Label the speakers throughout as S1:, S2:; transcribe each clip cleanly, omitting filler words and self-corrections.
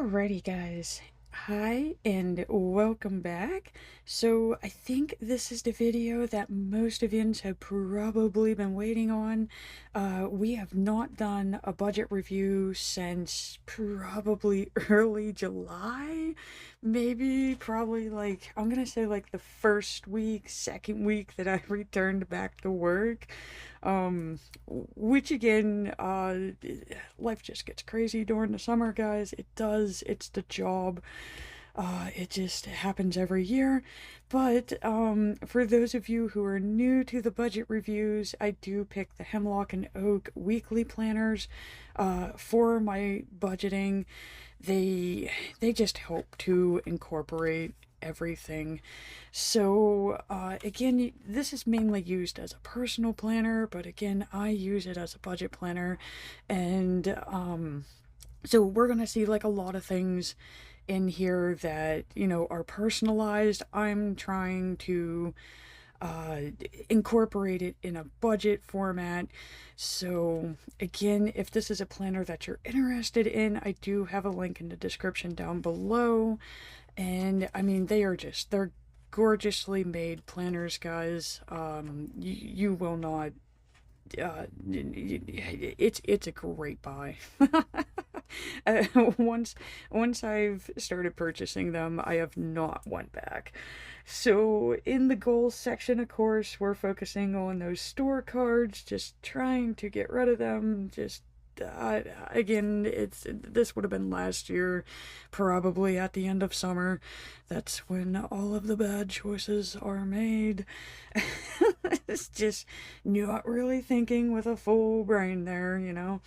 S1: Alrighty, guys. Hi, and welcome back. So, I think this is the video that most of you have probably been waiting on. We have not done a budget review since probably early July. Maybe, probably like, I'm gonna say like the first week, second week that I returned back to work. Which again, life just gets crazy during the summer, guys. It does. It's the job. It just happens every year. But for those of you who are new to the budget reviews, I do pick the Hemlock and Oak weekly planners for my budgeting. They just help to incorporate everything. So again, this is mainly used as a personal planner, but again, I use it as a budget planner. And so we're gonna see like a lot of things in here that, you know, are personalized. I'm trying to uh, incorporate it in a budget format. So again, if this is a planner that you're interested in, I do have a link in the description down below. And I mean, they're gorgeously made planners, guys. You will not, it's a great buy. uh, once once I've started purchasing them, I have not went back. So in the goals section, of course, we're focusing on those store cards, just trying to get rid of them. Just again, this would have been last year, probably at the end of summer. That's when all of the bad choices are made. It's just not really thinking with a full brain there, you know.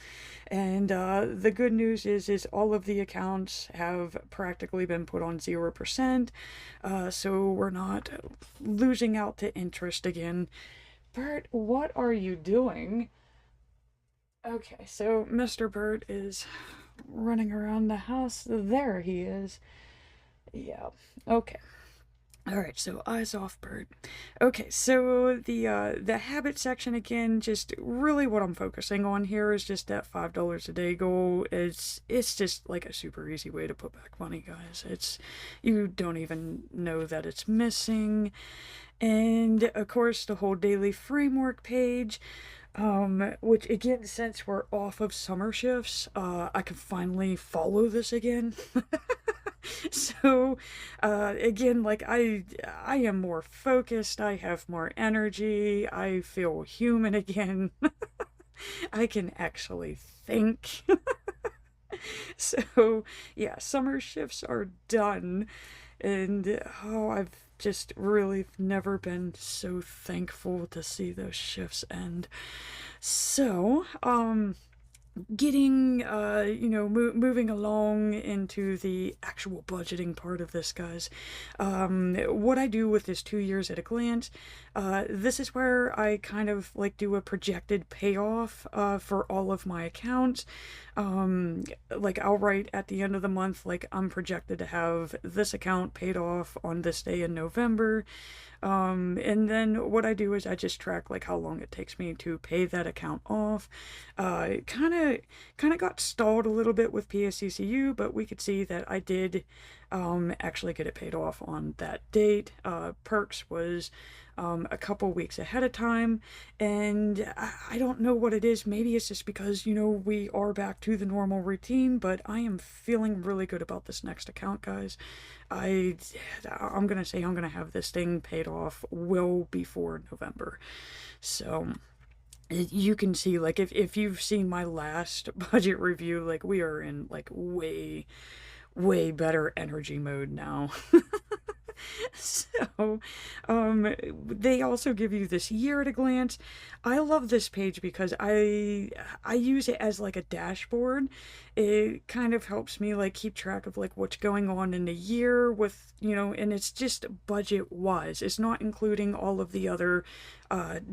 S1: And the good news is all of the accounts have practically been put on 0%, so we're not losing out to interest again. Bert, what are you doing? Okay, so Mr. Bird is running around the house. There he is. Yeah. Okay. All right, so eyes off Bird. Okay, so the habit section again, just really what I'm focusing on here is just that $5 a day goal. It's just like a super easy way to put back money, guys. It's you don't even know that it's missing. And of course the whole daily framework page. Which again, since we're off of summer shifts, I can finally follow this again. So, again, like I am more focused, I have more energy, I feel human again. I can actually think. So, yeah, summer shifts are done. And oh, I've just really never been so thankful to see those shifts end. So, getting moving along into the actual budgeting part of this, guys. What I do with this 2 years at a glance, this is where I kind of like do a projected payoff for all of my accounts. Like I'll write at the end of the month, like I'm projected to have this account paid off on this day in November. And then what I do is I just track like how long it takes me to pay that account off. Kind of got stalled a little bit with PSCCU, but we could see that I did actually get it paid off on that date. Perks was a couple weeks ahead of time, and I don't know what it is. Maybe it's just because, you know, we are back to the normal routine, but I am feeling really good about this next account, guys. I'm gonna say I'm gonna have this thing paid off well before November. So you can see, like, if you've seen my last budget review, like, we are in like way better energy mode now. So, they also give you this year at a glance. I love this page because I use it as like a dashboard. It kind of helps me like keep track of like what's going on in the year with, you know, and it's just budget wise. It's not including all of the other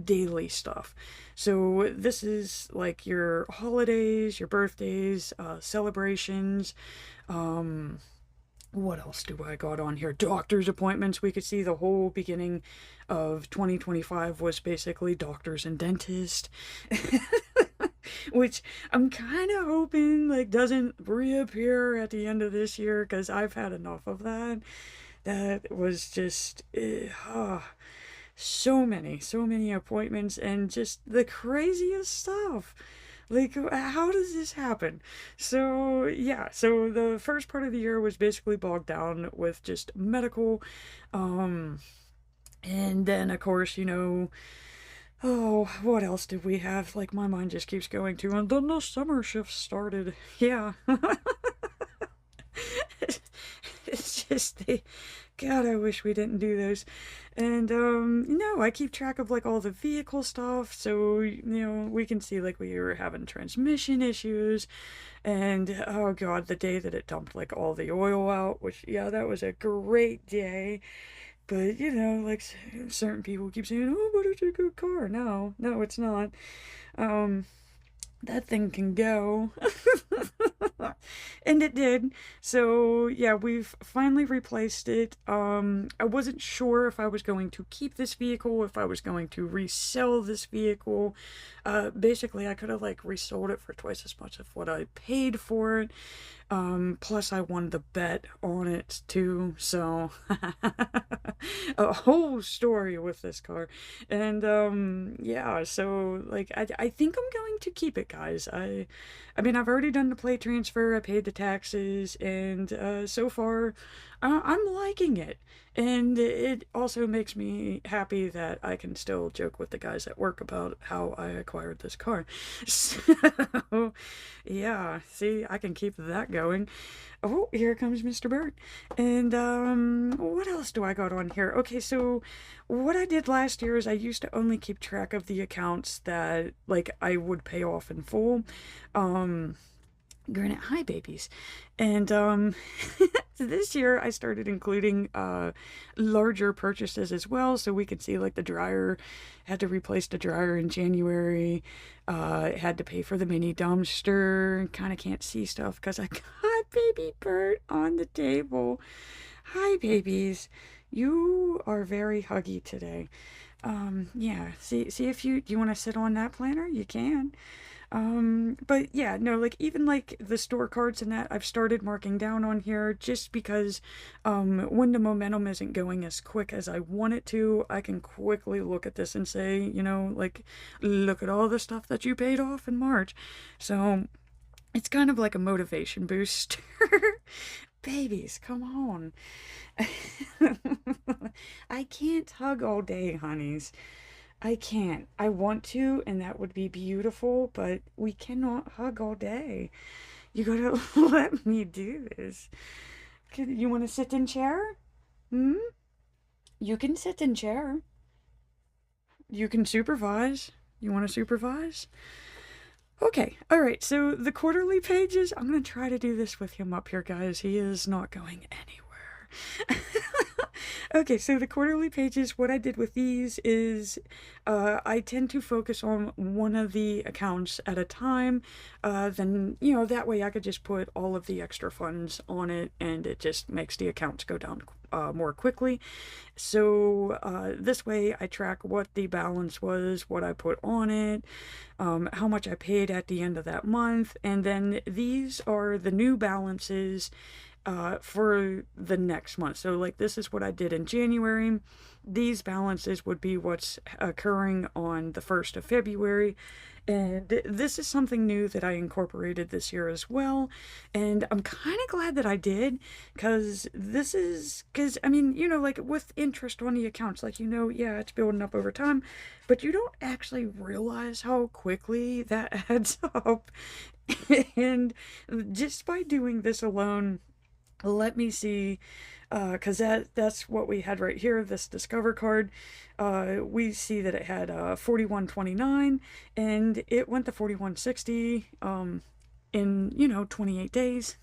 S1: daily stuff. So this is like your holidays, your birthdays, celebrations, what else do I got on here? Doctor's appointments. We could see the whole beginning of 2025 was basically doctors and dentists. which I'm kind of hoping like doesn't reappear at the end of this year because I've had enough of that. That was just so many appointments and just the craziest stuff. Like, how does this happen? So, yeah, so the first part of the year was basically bogged down with just medical. Um, and then, of course, oh, what else did we have? Like, my mind just keeps going to, and then the summer shift started. Yeah. It's just the God, I wish we didn't do those. And no, I keep track of like all the vehicle stuff, so we can see like we were having transmission issues, and oh God, the day that it dumped like all the oil out, which yeah, that was a great day. But like certain people keep saying, "Oh, but it's a good car." No, no, it's not. Um, that thing can go. And it did. So yeah, we've finally replaced it. I wasn't sure if I was going to keep this vehicle, if I was going to resell this vehicle. Basically I could have like resold it for twice as much of what I paid for it. Plus I won the bet on it too, so a whole story with this car. And yeah, so like I think I'm going to keep it, guys. I mean, I've already done the plate transfer, I paid the taxes, and so far I'm liking it. And it also makes me happy that I can still joke with the guys at work about how I acquired this car. So, yeah, see, I can keep that going. Oh, here comes Mr. Bird. And what else do I got on here? Okay, so what I did last year is I used to only keep track of the accounts that like I would pay off in full. Um Granted, hi babies. And this year I started including larger purchases as well, so we could see like the dryer, had to replace the dryer in January, had to pay for the mini dumpster, kind of can't see stuff because I got baby Bert on the table. Hi babies, you are very huggy today. Yeah, see if you do you want to sit on that planner, you can. But yeah, no, like even like the store cards and that I've started marking down on here just because when the momentum isn't going as quick as I want it to, I can quickly look at this and say, like look at all the stuff that you paid off in March. So it's kind of like a motivation booster. Babies, come on. I can't hug all day, honeys. I can't. I want to, and that would be beautiful, but we cannot hug all day. You gotta let me do this. You want to sit in chair? Hmm? You can sit in chair. You can supervise. You want to supervise? Okay, alright, so the quarterly pages, I'm gonna try to do this with him up here, guys. He is not going anywhere. Okay, so the quarterly pages, what I did with these is I tend to focus on one of the accounts at a time. Then, that way I could just put all of the extra funds on it and it just makes the accounts go down more quickly. So this way I track what the balance was, what I put on it, how much I paid at the end of that month, and then these are the new balances for the next month. So like this is what I did in January. These balances would be what's occurring on the 1st of February. And this is something new that I incorporated this year as well. And I'm kind of glad that I did, because I mean, like with interest on the accounts, like, yeah, it's building up over time, but you don't actually realize how quickly that adds up. And just by doing this alone, let me see, because that's what we had right here, this Discover card. We see that it had 41.29, and it went to 41.60 in 28 days.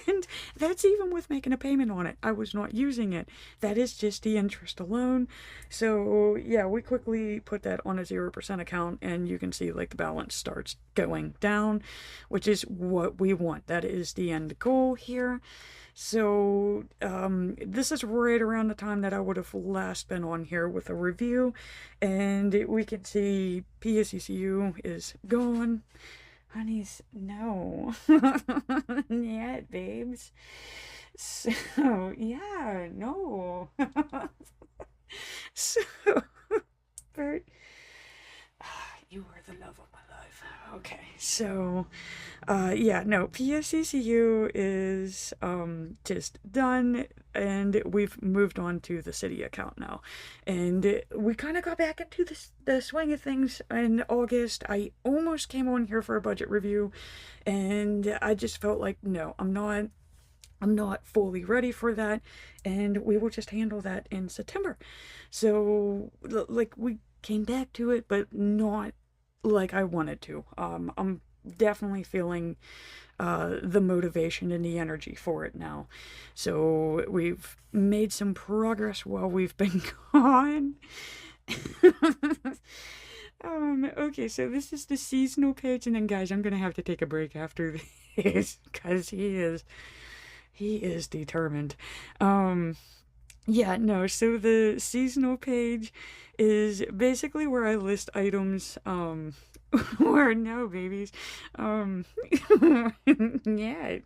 S1: And that's even with making a payment on it. I was not using it. That is just the interest alone. So yeah, we quickly put that on a 0% account, and you can see like the balance starts going down, which is what we want. That is the end goal here. So this is right around the time that I would have last been on here with a review, and we can see PSECU is gone. Honeys, no. Yet, babes. So, yeah, no. So, Bert, you are the love of my life. Okay, so, yeah, no, PSCCU is, just done, and we've moved on to the city account now. And we kind of got back into the swing of things in August. I almost came on here for a budget review, and I just felt like, no, I'm not fully ready for that, and we will just handle that in September. So, like, we came back to it, but not like I wanted to. I'm definitely feeling the motivation and the energy for it now. So we've made some progress while we've been gone. Okay, so this is the seasonal page, and then guys, I'm gonna have to take a break after this because he is determined. Yeah, no, so the seasonal page is basically where I list items, or no, babies, yeah,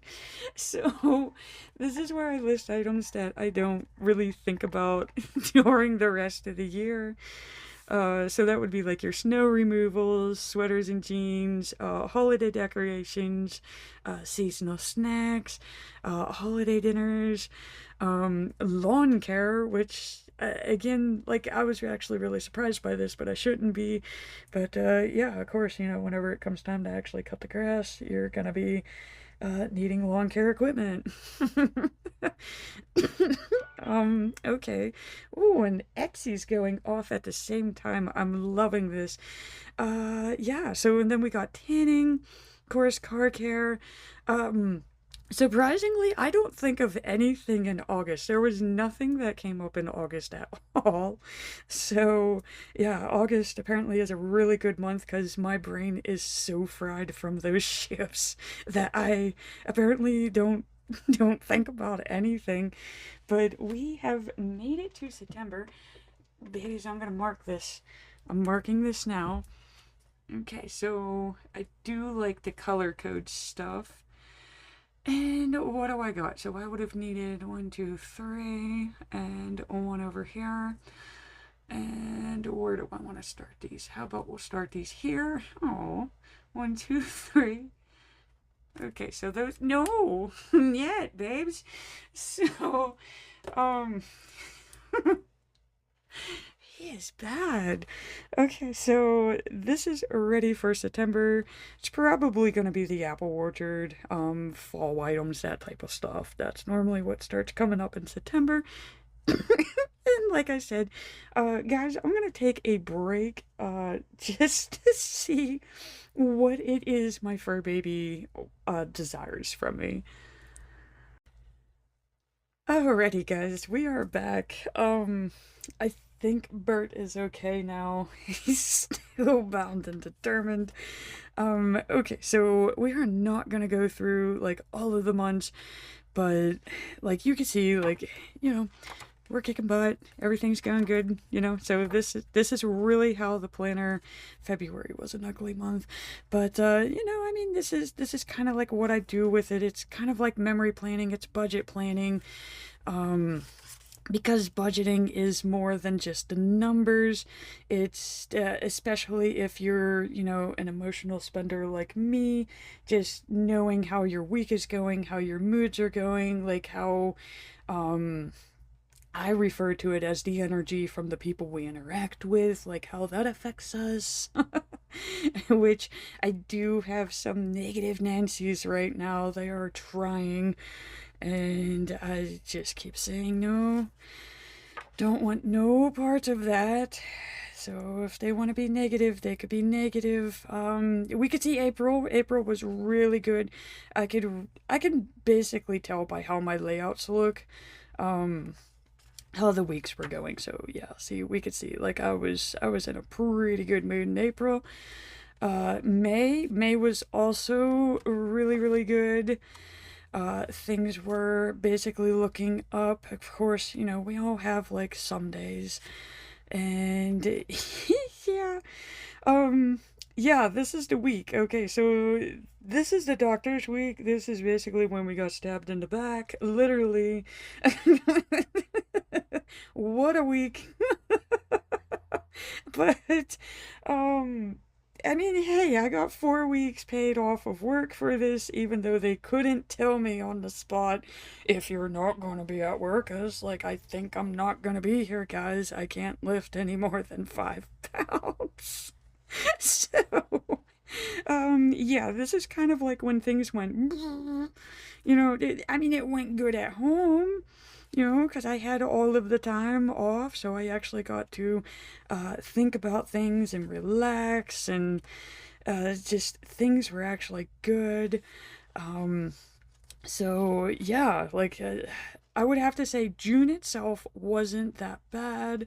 S1: so this is where I list items that I don't really think about during the rest of the year. So that would be like your snow removals, sweaters and jeans, holiday decorations, seasonal snacks, holiday dinners, lawn care, which, again, like, I was actually really surprised by this, but I shouldn't be. But, yeah, of course, whenever it comes time to actually cut the grass, you're gonna be needing lawn care equipment. Okay. Ooh, and Etsy's going off at the same time. I'm loving this. Yeah, so and then we got tanning, of course, car care. Surprisingly, I don't think of anything in August. There was nothing that came up in August at all. So, yeah, August apparently is a really good month because my brain is so fried from those shifts that I apparently don't think about anything. But we have made it to September. Babies, I'm gonna mark this. I'm marking this now. Okay, so I do like the color code stuff. And what do I got? So I would have needed 1, 2, 3, and one over here. And where do I want to start these? How about we'll start these here? Oh, 1, 2, 3. Okay, so those, no, yet, babes. So, he is bad. Okay, so this is ready for September. It's probably going to be the apple orchard, fall items, that type of stuff. That's normally what starts coming up in September. And like I said, guys, I'm going to take a break, just to see what it is my fur baby, desires from me. Alrighty, guys, we are back. I think Bert is okay now. He's still bound and determined. Okay, so we are not gonna go through, like, all of the months, but, like, you can see, like, we're kicking butt. Everything's going good, so this is really how the planner. February was an ugly month, but I mean, this is kind of like what I do with it. It's kind of like memory planning, it's budget planning, because budgeting is more than just the numbers. It's, especially if you're, an emotional spender like me, just knowing how your week is going, how your moods are going, like how, I refer to it as the energy from the people we interact with, like how that affects us. Which I do have some negative Nancy's right now. They are trying, and I just keep saying no. Don't want no parts of that. So if they want to be negative, they could be negative. We could see April. April was really good. I can basically tell by how my layouts look, um, how the weeks were going. So yeah, see, we could see like I was in a pretty good mood in April. May was also really really good. Things were basically looking up. Of course, we all have like some days. And yeah, yeah, this is the week. Okay, so this is the doctor's week. This is basically when we got stabbed in the back. Literally. What a week. But, um, I mean, hey, I got 4 weeks paid off of work for this, even though they couldn't tell me on the spot if you're not going to be at work. I was like, I think I'm not going to be here, guys. I can't lift any more than 5 pounds. So, yeah, this is kind of like when things went, I mean, it went good at home. Because I had all of the time off, so I actually got to think about things and relax, and just things were actually good. Um, so, yeah, like, I would have to say June itself wasn't that bad.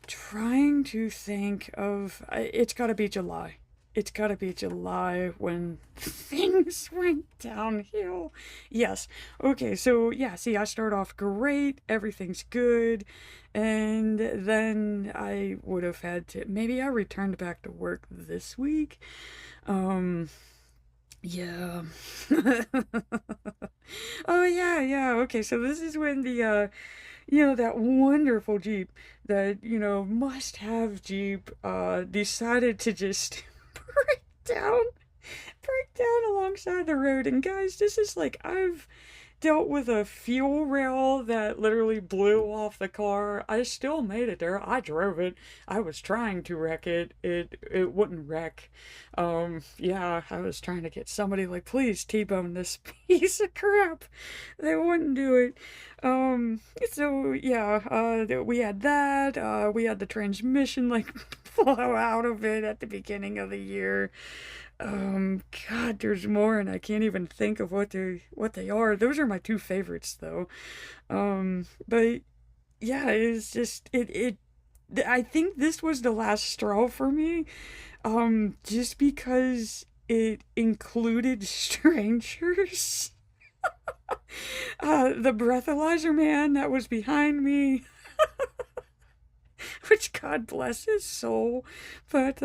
S1: Trying to think of, it's gotta be July. It's gotta be July when things went downhill. Yes. Okay, so yeah, see, I start off great, everything's good, and then I would have had to, maybe I returned back to work this week. Um, yeah. Oh, yeah, yeah, okay, so this is when that wonderful Jeep, that, must have Jeep, decided to just break down, break down alongside the road. And guys, this is like, I've dealt with a fuel rail that literally blew off the car. I still made it there. I drove it. I was trying to wreck it. It wouldn't wreck. Yeah, I was trying to get somebody like, please T-bone this piece of crap. They wouldn't do it. So yeah, we had that. We had the transmission like blow out of it at the beginning of the year. God, there's more, and I can't even think of what they are. Those are my two favorites, though. But yeah, it's just it. I think this was the last straw for me. Just because it included strangers. The breathalyzer man that was behind me, which God bless his soul, but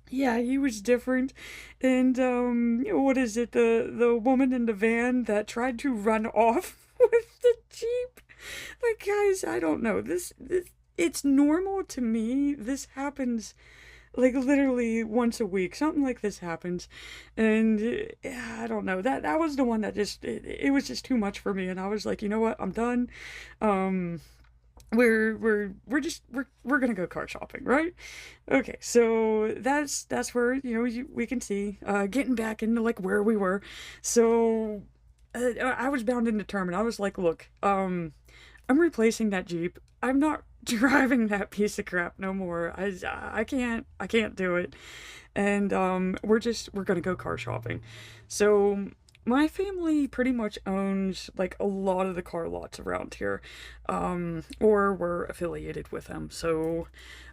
S1: yeah, he was different. And what is it? The woman in the van that tried to run off with the Jeep. Like, guys, I don't know. This it's normal to me. This happens like literally once a week. Something like this happens. And yeah, I don't know. That was the one that just it was just too much for me, and I was like, "You know what? I'm done." Um we're gonna go car shopping, right? Okay, so that's where we can see getting back into like where we were. So I was bound and determined. I was like, look, I'm replacing that Jeep. I'm not driving that piece of crap no more. I can't do it. And we're gonna go car shopping. So my family pretty much owns like a lot of the car lots around here, or we're affiliated with them. So,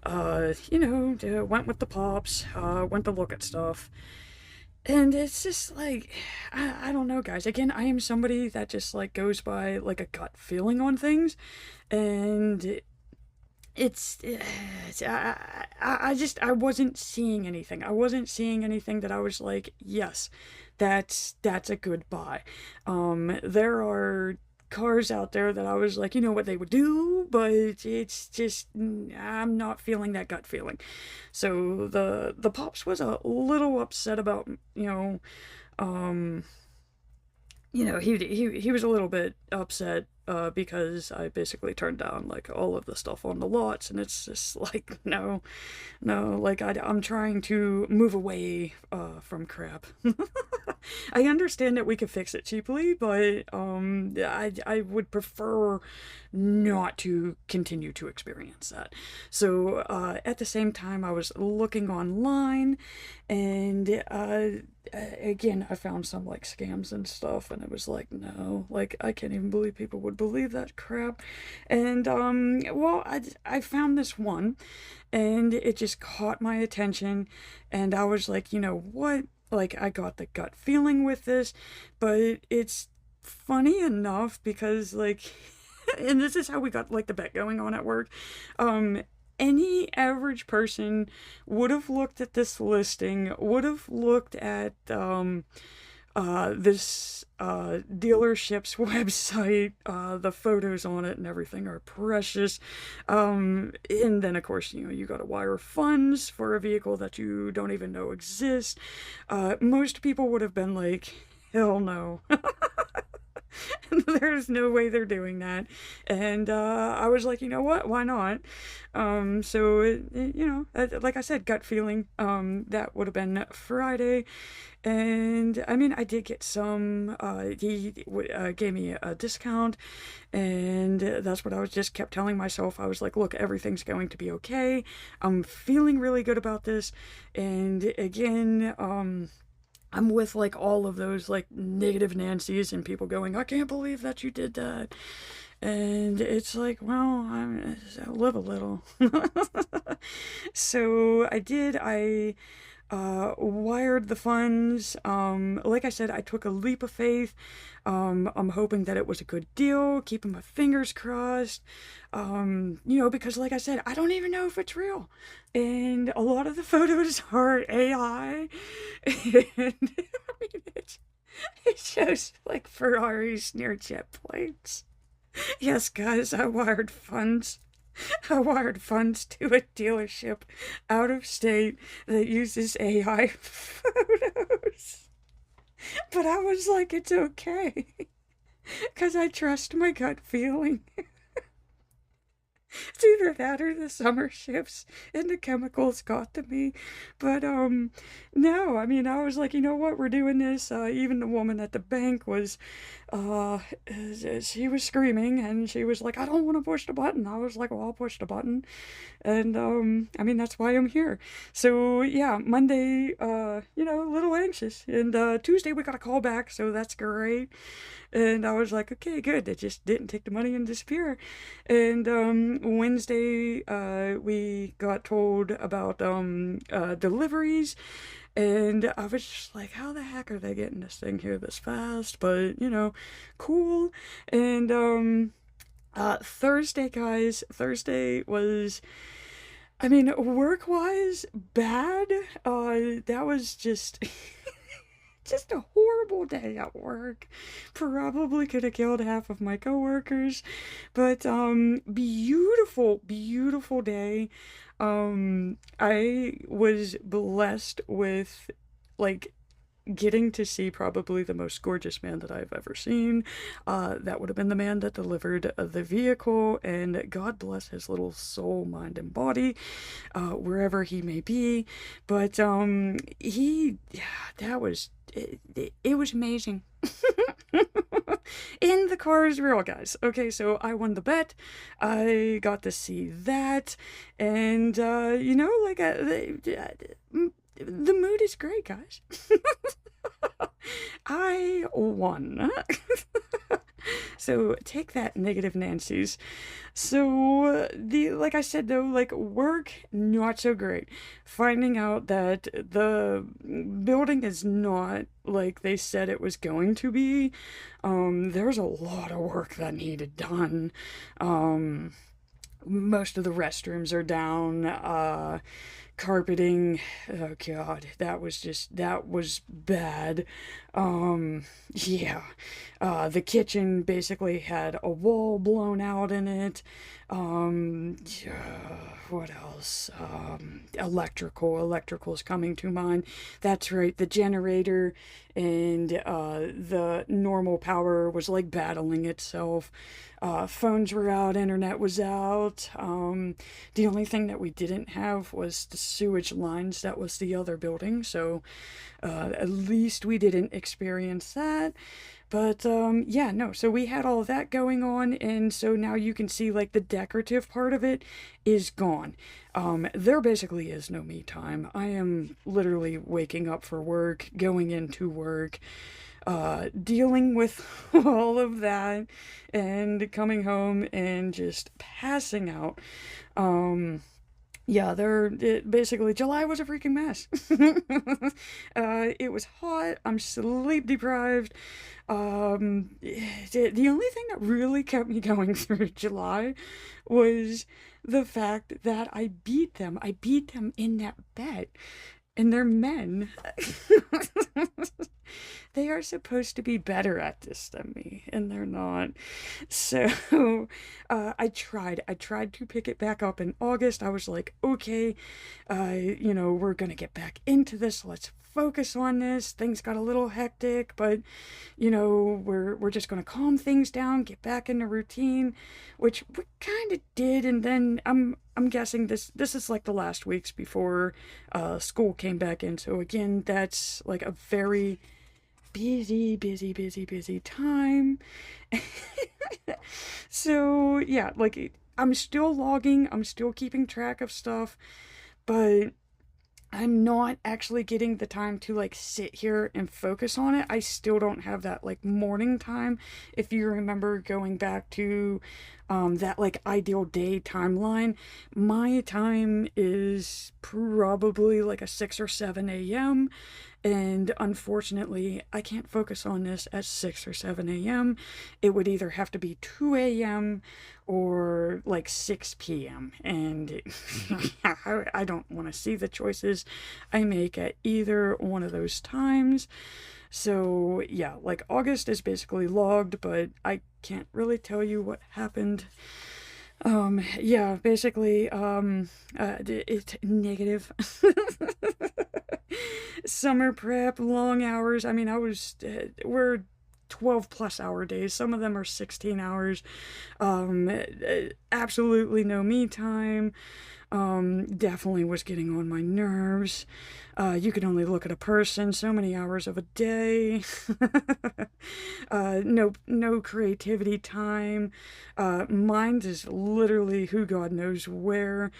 S1: went with the pops, went to look at stuff. And it's just like, I don't know, guys. Again, I am somebody that just like goes by like a gut feeling on things. And I wasn't seeing anything. I wasn't seeing anything that I was like, yes, that's a good buy. There are cars out there that I was like, you know what they would do, but it's just I'm not feeling that gut feeling. So the pops was a little upset about, um he was a little bit upset because I basically turned down like all of the stuff on the lots, and it's just like, no, no, like I'm trying to move away from crap. I understand that we could fix it cheaply, but I would prefer not to continue to experience that. So at the same time, I was looking online, and again, I found some like scams and stuff, and it was like, no, like I can't even believe people would believe that crap. And well, I found this one, and it just caught my attention, and I was like, you know what? Like, I got the gut feeling with this, but it's funny enough because, like, and this is how we got, like, the bet going on at work. Any average person would have looked at this listing, would have looked at, this dealership's website. The photos on it and everything are precious. And then, of course, you know, you got to wire funds for a vehicle that you don't even know exists. Most people would have been like, hell no. There's no way they're doing that. And I was like, you know what? Why not? So, you know, like I said, gut feeling. That would have been Friday. And I mean, I did get some. He gave me a discount, and that's what I was just kept telling myself. I was like, look, everything's going to be okay. I'm feeling really good about this. And again, I'm with like all of those like negative Nancy's and people going, I can't believe that you did that. And it's like, well, I live a little. So I did. I wired the funds. Like I said, I took a leap of faith. I'm hoping that it was a good deal, keeping my fingers crossed. You know, because like I said, I don't even know if it's real. And a lot of the photos are AI. And I mean, it shows like Ferraris near jet planes. Yes, guys, I wired funds. I wired funds to a dealership out of state that uses AI photos. But I was like, it's okay. Because I trust my gut feeling. It's either that or the summer shifts and the chemicals got to me. But no, I mean, I was like, you know what, we're doing this. Even the woman at the bank was she was screaming, and she was like, I don't want to push the button. I was like, well, I'll push the button. And I mean, that's why I'm here. So yeah, Monday, you know, a little anxious, and Tuesday we got a call back, so that's great. And I was like, okay, good. It just didn't take the money and disappear. And Wednesday, we got told about deliveries. And I was just like, how the heck are they getting this thing here this fast? But, you know, cool. And Thursday, guys, Thursday was, I mean, work-wise, bad. That was just... just a horrible day at work. Probably could have killed half of my coworkers. But beautiful, beautiful day. I was blessed with like getting to see probably the most gorgeous man that I've ever seen. That would have been the man that delivered the vehicle, and God bless his little soul, mind, and body, wherever he may be. But that was, it was amazing. In the car is real, guys. Okay, so I won the bet. I got to see that, and you know, like the mood is great, guys. I won. So take that, negative Nancy's. So like I said though, like work, not so great. Finding out that the building is not like they said it was going to be. There's a lot of work that needed done. Most of the restrooms are down. Carpeting, oh god, that was bad. Yeah. The kitchen basically had a wall blown out in it. What else? Electrical's coming to mind. That's right, the generator and the normal power was like battling itself. Phones were out, internet was out. The only thing that we didn't have was the sewage lines. That was the other building, so at least we didn't experience that. But yeah, no, so we had all that going on, and so now you can see like the decorative part of it is gone. There basically is no me time. I am literally waking up for work, going into work, dealing with all of that, and coming home and just passing out. Yeah, basically July was a freaking mess. It was hot. I'm sleep deprived. The only thing that really kept me going through July was the fact that I beat them. I beat them in that bet, and they're men. They are supposed to be better at this than me, and they're not. So, I tried to pick it back up in August. I was like, okay, we're gonna get back into this. Let's focus on this. Things got a little hectic, but, we're just gonna calm things down, get back into routine, which we kind of did, and then I'm guessing this is like the last weeks before school came back in. So again, that's like a very busy time. So yeah, like I'm still logging, I'm still keeping track of stuff, but I'm not actually getting the time to like sit here and focus on it. I still don't have that like morning time. If you remember going back to that like ideal day timeline, my time is probably like a 6 or 7 a.m. And unfortunately, I can't focus on this at 6 or 7 a.m. It would either have to be 2 a.m. or like 6 p.m. And I don't want to see the choices I make at either one of those times. So yeah, like August is basically logged, but I can't really tell you what happened. Yeah, basically, it's negative. Summer prep, long hours. I mean, we're 12 plus hour days. Some of them are 16 hours. Absolutely no me time. Definitely was getting on my nerves. You can only look at a person so many hours of a day. No creativity time. Mind is literally who God knows where.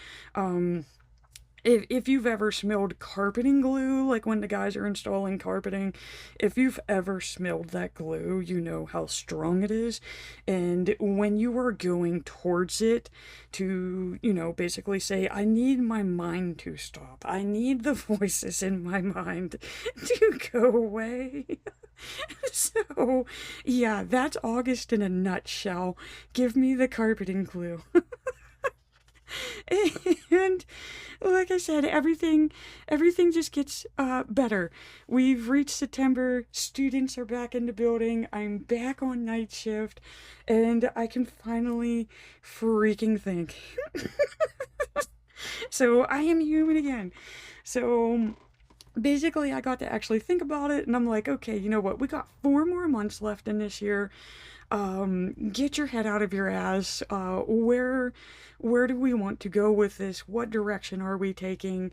S1: If you've ever smelled carpeting glue, like when the guys are installing carpeting, if you've ever smelled that glue, you know how strong it is. And when you are going towards it to, basically say, I need my mind to stop. I need the voices in my mind to go away. So, yeah, that's August in a nutshell. Give me the carpeting glue. And like I said, everything just gets better. We've reached September, students are back in the building, I'm back on night shift, and I can finally freaking think. So I am human again. So basically I got to actually think about it, and I'm like, okay, you know what, we got 4 more months left in this year. Get your head out of your ass. Where do we want to go with this? What direction are we taking?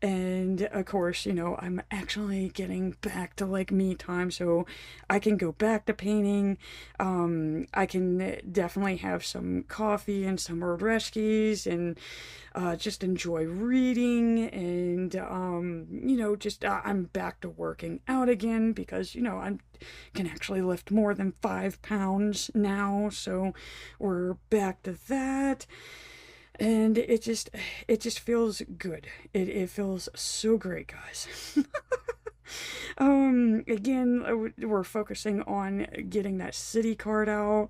S1: And of course, I'm actually getting back to like me time, so I can go back to painting. I can definitely have some coffee and some Reskies and just enjoy reading, and I'm back to working out again because I can actually lift more than 5 pounds now, so we're back to that. And it just feels good. It feels so great, guys. Again, we're focusing on getting that city card out.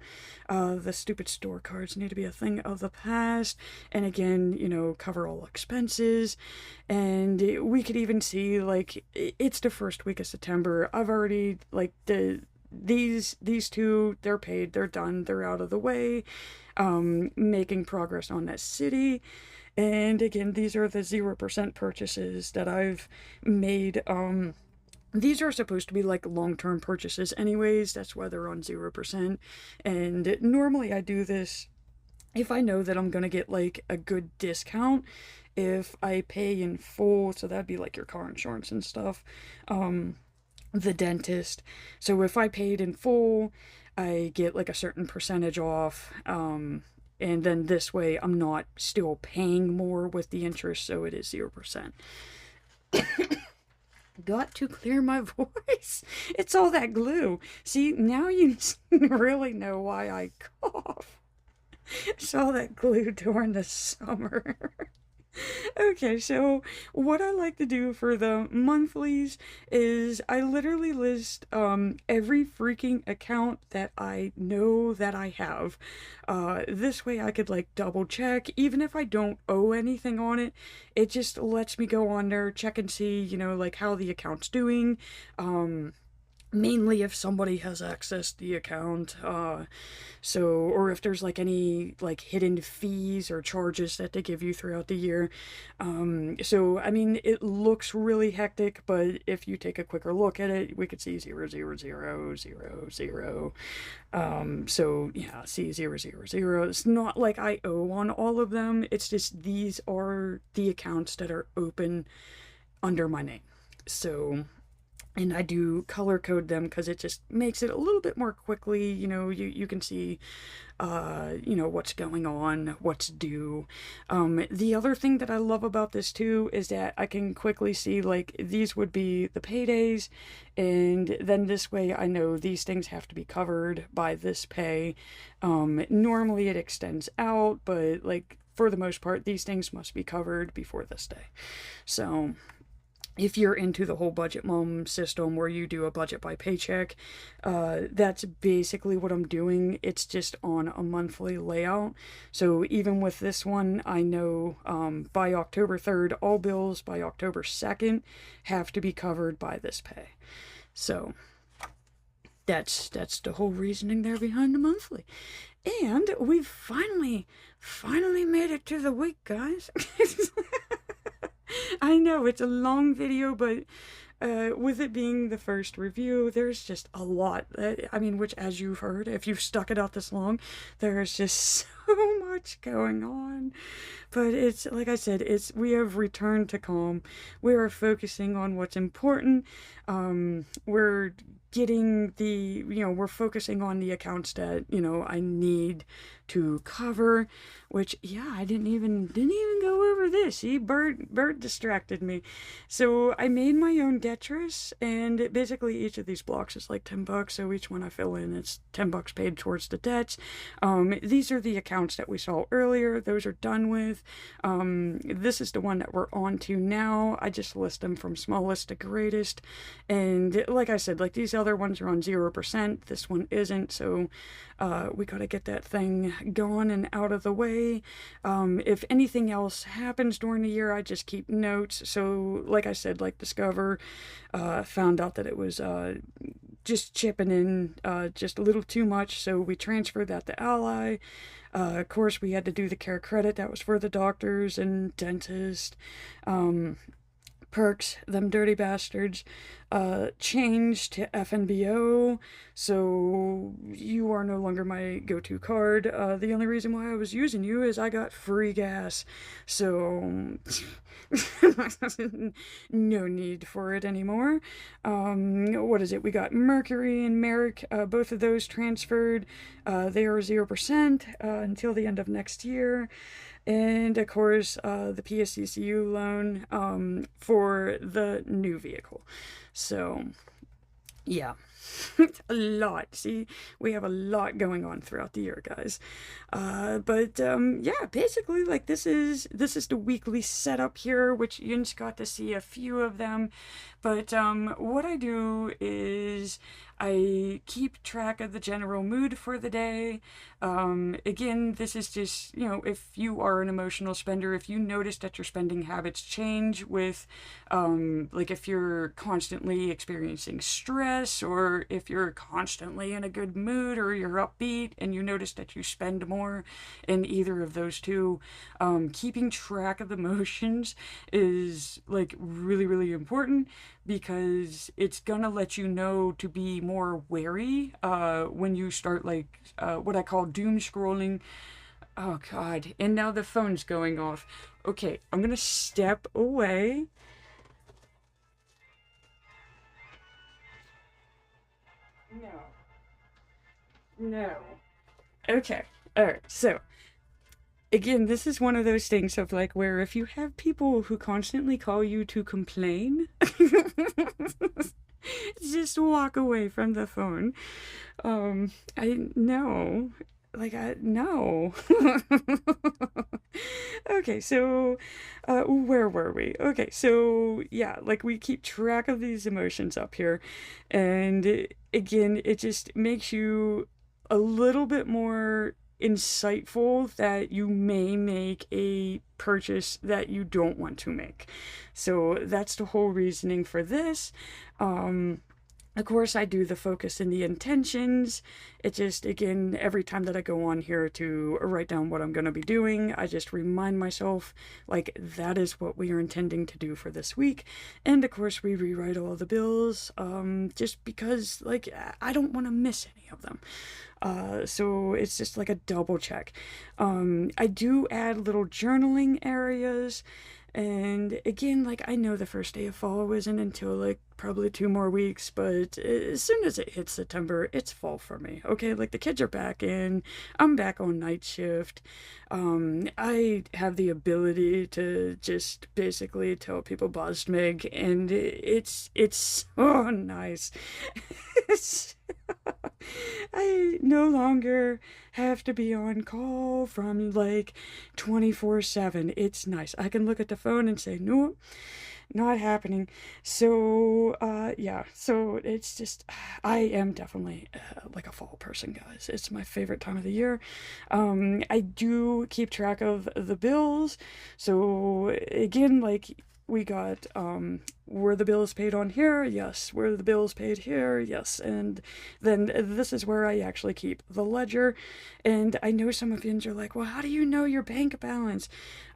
S1: The stupid store cards need to be a thing of the past. And again, cover all expenses. And we could even see, like, it's the first week of September. I've already, like, these two, they're paid, they're done, they're out of the way. Making progress on that city. And again, these are the 0% purchases that I've made. These are supposed to be like long-term purchases anyways, that's why they're on 0%. And normally I do this if I know that I'm gonna get like a good discount if I pay in full, so that'd be like your car insurance and stuff, the dentist. So if I paid in full, I get like a certain percentage off, and then this way I'm not still paying more with the interest, so it is 0%. Got to clear my voice. It's all that glue. See, now you really know why I cough. It's all that glue during the summer. Okay, so what I like to do for the monthlies is I literally list every freaking account that I know that I have. This way I could like double check, even if I don't owe anything on it. It just lets me go on there, check and see, like how the account's doing. Mainly if somebody has accessed the account, or if there's like any like hidden fees or charges that they give you throughout the year. So I mean, it looks really hectic, but if you take a quicker look at it, we could see 00000. So yeah, see 000. It's not like I owe on all of them. It's just these are the accounts that are open under my name. So, and I do color code them because it just makes it a little bit more quickly, you can see, what's going on, what's due. The other thing that I love about this too is that I can quickly see, like, these would be the paydays, and then this way I know these things have to be covered by this pay. Normally it extends out, but like, for the most part, these things must be covered before this day. So if you're into the whole budget mom system where you do a budget by paycheck, that's basically what I'm doing. It's just on a monthly layout. So even with this one, I know by October 3rd, all bills by October 2nd have to be covered by this pay. So that's the whole reasoning there behind the monthly. And we've finally made it to the week, guys. I know it's a long video, but with it being the first review, there's just a lot. I mean, which, as you've heard, if you've stuck it out this long, there's just so much going on. But it's, like I said, we have returned to calm. We are focusing on what's important. We're getting we're focusing on the accounts that, I need to cover, which, yeah, I didn't even go over this. See, Bert distracted me. So I made my own Debtris, and basically each of these blocks is like $10, so each one I fill in, it's $10 paid towards the debts. These are the accounts that we saw earlier. Those are done with. This is the one that we're on to now. I just list them from smallest to greatest, and like I said, like, these other ones are on 0%. This one isn't, so we gotta get that thing going and out of the way. If anything else happens during the year, I just keep notes. So like I said, like Discover, found out that it was just chipping in just a little too much, so we transferred that to Ally. Of course, we had to do the care credit. That was for the doctors and dentist. Perks, them dirty bastards, changed to FNBO, so you are no longer my go-to card. The only reason why I was using you is I got free gas, so no need for it anymore. What is it? We got Mercury and Merrick, both of those transferred. They are 0% until the end of next year. And of course, the PSCCU loan for the new vehicle. So Yeah. A lot. See, we have a lot going on throughout the year, guys. But yeah, basically, like this is the weekly setup here, which you just got to see a few of them. But what I do is I keep track of the general mood for the day. Again, this is just, if you are an emotional spender, if you notice that your spending habits change with, like if you're constantly experiencing stress, or if you're constantly in a good mood, or you're upbeat and you notice that you spend more in either of those two, keeping track of the motions is like really, really important, because it's gonna let you know to be more wary when you start like what I call doom scrolling. Oh god, and now the phone's going off. Okay, I'm gonna step away. No. No. Okay. Alright, so again, this is one of those things of like where if you have people who constantly call you to complain, just walk away from the phone. I no, like I no. Okay, so where were we? Okay, so yeah, like we keep track of these emotions up here, and again, it just makes you a little bit more insightful that you may make a purchase that you don't want to make. So that's the whole reasoning for this. Of course, I do the focus and the intentions. It just, again, every time that I go on here to write down what I'm going to be doing, I just remind myself, like, that is what we are intending to do for this week. And of course, we rewrite all the bills, just because, like, I don't want to miss any of them. So it's just like a double check. I do add little journaling areas. And again, like, I know the first day of fall isn't until like probably 2 more weeks, but as soon as it hits September, it's fall for me. Okay, like the kids are back in, I'm back on night shift. I have the ability to just basically tell people buzzed Meg, and it's so nice. I no longer have to be on call from like 24/7. It's nice. I can look at the phone and say, no, not happening. So, yeah, so it's just, I am definitely like a fall person, guys. It's my favorite time of the year. I do keep track of the bills. So, again, like, we got were the bills paid on here? Yes. Were the bills paid here? Yes. And then this is where I actually keep the ledger. And I know some of you are like, well, how do you know your bank balance?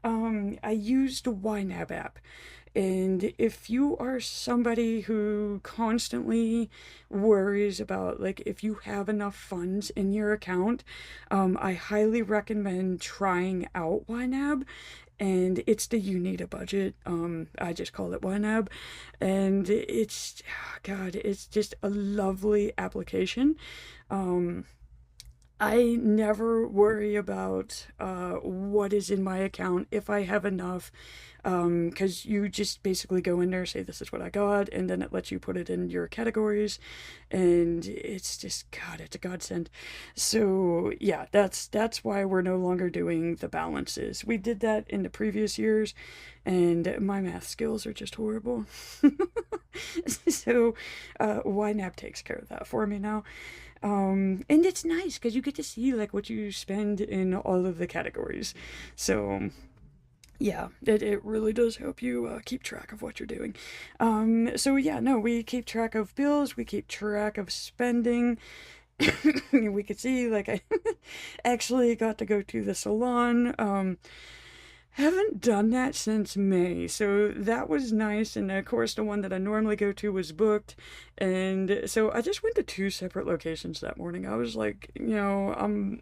S1: I use the YNAB app. And if you are somebody who constantly worries about, like, if you have enough funds in your account, I highly recommend trying out YNAB. And it's the You Need a Budget. I just call it YNAB. And it's, God, it's just a lovely application. I never worry about what is in my account if I have enough, because you just basically go in there, say this is what I got, and then it lets you put it in your categories, and it's just, God, it's a godsend. So yeah, that's why we're no longer doing the balances. We did that in the previous years, and my math skills are just horrible. So YNAB takes care of that for me now. And it's nice because you get to see like what you spend in all of the categories. So yeah, it really does help you keep track of what you're doing. So yeah, no, we keep track of bills, we keep track of spending. We could see like I actually got to go to the salon. Haven't done that since May, so that was nice. And of course, the one that I normally go to was booked, and so I just went to two separate locations that morning. I was like, I'm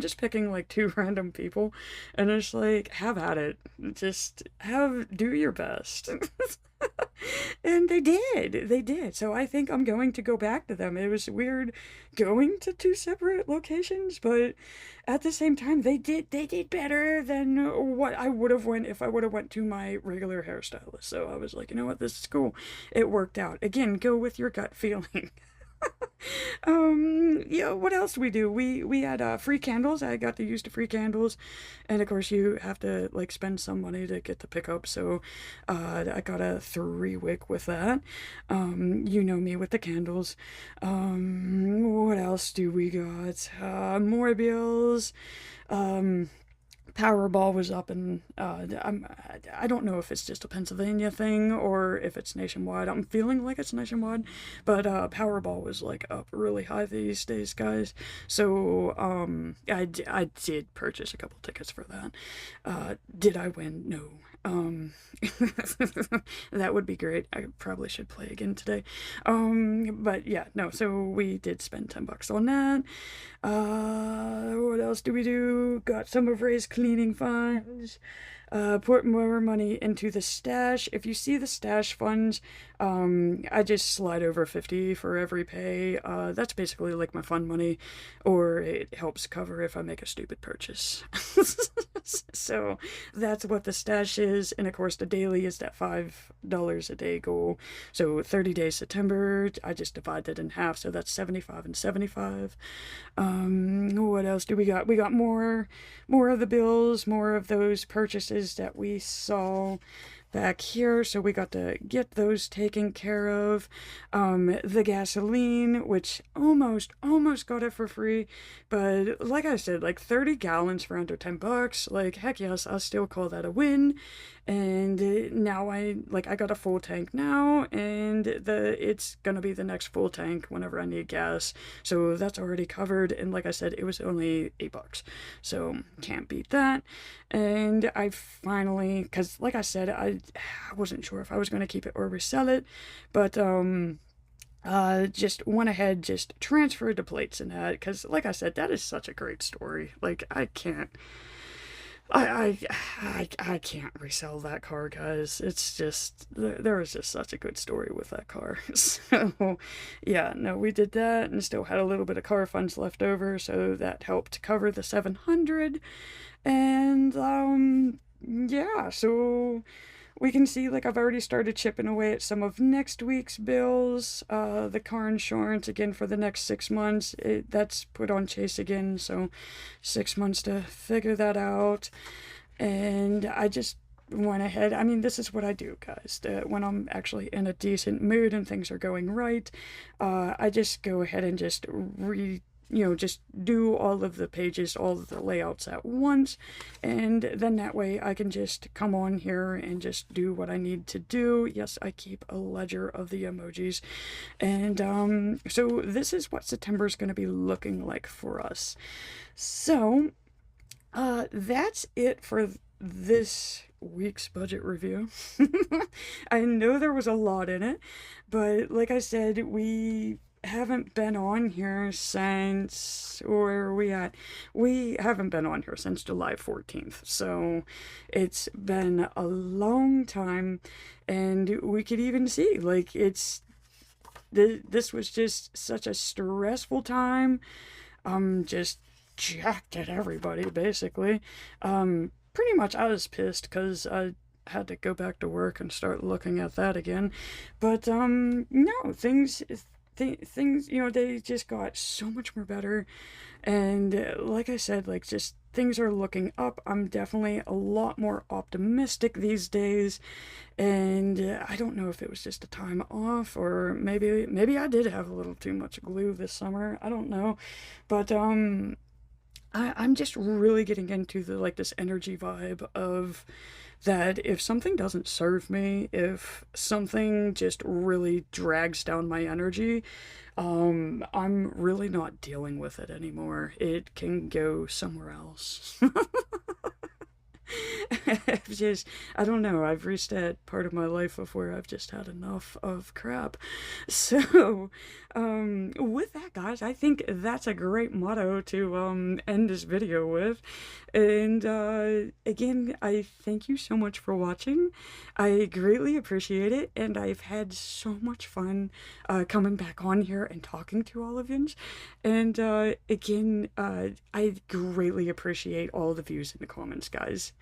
S1: just picking like two random people, and it's like, have at it, just do your best. And they did. So I think I'm going to go back to them. It was weird going to two separate locations, but at the same time, they did better than what I would have went if I would have went to my regular hairstylist. So I was like, you know what, this is cool. It worked out. Again, go with your gut feeling. Yeah, what else we do? We had free candles. I got to use the free candles, and of course you have to like spend some money to get the pickup. So, I got a 3 wick with that. You know me with the candles. What else do we got? More bills. Um, Powerball was up, and I don't know if it's just a Pennsylvania thing or if it's nationwide. I'm feeling like it's nationwide, but Powerball was like up really high these days, guys. So I did purchase a couple tickets for that. Did I win? No. Um, that would be great. I probably should play again today. But yeah, no. So we did spend $10 on that. What else do we do? Got some of Ray's cleaning funds. Put more money into the stash. If you see the stash funds, I just slide over 50 for every pay. That's basically like my fun money, or it helps cover if I make a stupid purchase. So that's what the stash is, and of course the daily is that $5 a day goal. So 30 days September, I just divide that in half, so that's 75 and 75. What else do we got? We got more of the bills, more of those purchases that we saw back here, so we got to get those taken care of. The gasoline, which almost got it for free, but like I said, like 30 gallons for under $10, like heck yes, I'll still call that a win. And now I got a full tank now, and it's gonna be the next full tank whenever I need gas, so that's already covered. And like I said, it was only $8, so can't beat that. And I finally, because like I said, I wasn't sure if I was going to keep it or resell it, but just went ahead, just transferred the plates and that, because like I said, that is such a great story. Like I can't, I can't resell that car, guys. It's just, there is just such a good story with that car. So yeah, no, we did that and still had a little bit of car funds left over, so that helped cover the 700. And yeah, so we can see, like, I've already started chipping away at some of next week's bills. The car insurance, again, for the next 6 months, that's put on Chase again, so 6 months to figure that out. And I just went ahead. I mean, this is what I do, guys. When I'm actually in a decent mood and things are going right, I just go ahead and just just do all of the pages, all of the layouts at once, and then that way I can just come on here and just do what I need to do. Yes, I keep a ledger of the emojis. And so this is what September's going to be looking like for us. So that's it for this week's budget review. I know there was a lot in it, but like I said, we haven't been on here since, where are we at? We haven't been on here since July 14th, so it's been a long time. And we could even see, like, this was just such a stressful time. Just jacked at everybody, basically. Pretty much I was pissed because I had to go back to work and start looking at that again. But no, things, they just got so much more better. And like I said, like, just things are looking up. I'm definitely a lot more optimistic these days. And I don't know if it was just a time off, or maybe I did have a little too much glue this summer. I don't know. But I'm just really getting into this energy vibe of that if something doesn't serve me, if something just really drags down my energy, I'm really not dealing with it anymore. It can go somewhere else. I've just, I don't know, I've reached that part of my life of where I've just had enough of crap. So, with that, guys, I think that's a great motto to end this video with. And again, I thank you so much for watching. I greatly appreciate it, and I've had so much fun coming back on here and talking to all of you. And again, I greatly appreciate all the views in the comments, guys.